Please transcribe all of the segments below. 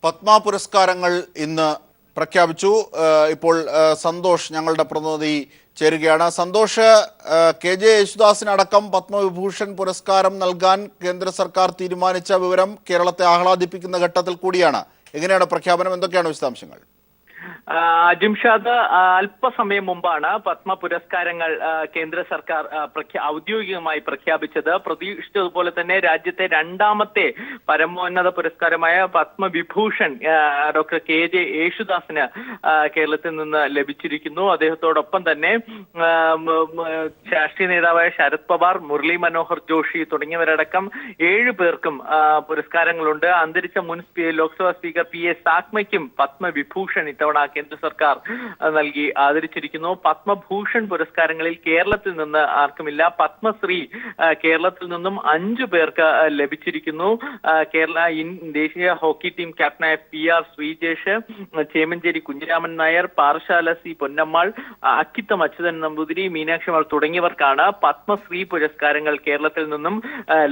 പത്മ പുരസ്കാരങ്ങൾ ഇന്ന് പ്രഖ്യാപിച്ചു. ഇപ്പോൾ സന്തോഷ് ഞങ്ങളുടെ പ്രതിനിധി ചേരുകയാണ്. സന്തോഷ്, കെ.ജെ. യേശുദാസിനടക്കം പത്മവിഭൂഷൺ പുരസ്കാരം നൽകാൻ കേന്ദ്ര സർക്കാർ തീരുമാനിച്ച വിവരം കേരളത്തെ ആഹ്ലാദിപ്പിക്കുന്ന ഘട്ടത്തിൽ കൂടിയാണ്. എങ്ങനെയാണ് പ്രഖ്യാപനം? എന്തൊക്കെയാണ് വിശദാംശങ്ങൾ? ജിംഷാദ്, അല്പസമയം മുമ്പാണ് പത്മ പുരസ്കാരങ്ങൾ കേന്ദ്ര സർക്കാർ ഔദ്യോഗികമായി പ്രഖ്യാപിച്ചത്. പ്രതീക്ഷിച്ചതുപോലെ തന്നെ രാജ്യത്തെ രണ്ടാമത്തെ പരമോന്നത പുരസ്കാരമായ പത്മവിഭൂഷൺ ഡോക്ടർ കെ.ജെ. യേശുദാസിന് കേരളത്തിൽ നിന്ന് ലഭിച്ചിരിക്കുന്നു. അദ്ദേഹത്തോടൊപ്പം തന്നെ രാഷ്ട്രീയ നേതാവായ ശരത് പവാർ, മുരളി മനോഹർ ജോഷി തുടങ്ങിയവരടക്കം 7 പേർക്കും പുരസ്കാരങ്ങളുണ്ട്. അന്തരിച്ച മുൻ ലോക്സഭാ സ്പീക്കർ പി.എ. സാക്മയ്ക്കും പത്മവിഭൂഷൺ ഇത്തവണ കേന്ദ്ര സർക്കാർ നൽകി ആദരിച്ചിരിക്കുന്നു. പത്മഭൂഷൺ പുരസ്കാരങ്ങളിൽ കേരളത്തിൽ നിന്ന് ആർക്കുമില്ല. പത്മശ്രീ കേരളത്തിൽ നിന്നും 5 പേർക്ക് ലഭിച്ചിരിക്കുന്നു. കേരള ദേശീയ ഹോക്കി ടീം ക്യാപ്റ്റനായ പി.ആർ. ശ്രീജേഷ്, ചേമഞ്ചേരി കുഞ്ഞിരാമൻ നായർ, പാറശാല സി പൊന്നമ്മാൾ, അക്കിത്തം അച്യുതൻ നമ്പൂതിരി, മീനാക്ഷിമാൾ തുടങ്ങിയവർക്കാണ് പത്മശ്രീ പുരസ്കാരങ്ങൾ കേരളത്തിൽ നിന്നും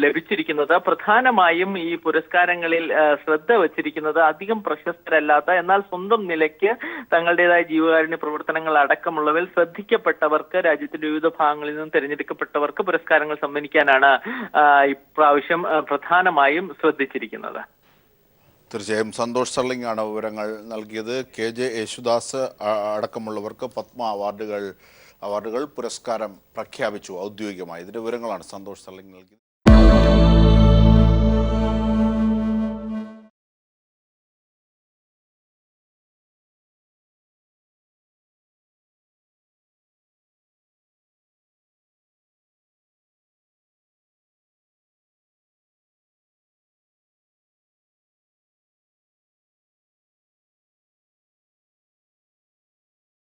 ലഭിച്ചിരിക്കുന്നത്. പ്രധാനമായും ഈ പുരസ്കാരങ്ങളിൽ ശ്രദ്ധ വച്ചിരിക്കുന്നത് അധികം പ്രശസ്തരല്ലാത്ത എന്നാൽ സ്വന്തം നിലയ്ക്ക് തങ്ങളുടേതായ ജീവകാരുണ്യ പ്രവർത്തനങ്ങൾ അടക്കമുള്ളവയിൽ ശ്രദ്ധിക്കപ്പെട്ടവർക്ക്, രാജ്യത്തിന്റെ വിവിധ ഭാഗങ്ങളിൽ നിന്നും തിരഞ്ഞെടുക്കപ്പെട്ടവർക്ക് പുരസ്കാരങ്ങൾ സമ്മാനിക്കാനാണ് ഇപ്രാവശ്യം പ്രധാനമായും ശ്രദ്ധിച്ചിരിക്കുന്നത്. തീർച്ചയായും സന്തോഷ് സർലിംഗ് ആണ് വിവരങ്ങൾ നൽകിയത്. കെ.ജെ. യേശുദാസ് അടക്കമുള്ളവർക്ക് പത്മ അവാർഡുകൾ പുരസ്കാരം പ്രഖ്യാപിച്ചു ഔദ്യോഗികമായി. ഇതിന്റെ വിവരങ്ങളാണ് സന്തോഷ് സർലിംഗ് നൽകിയത്.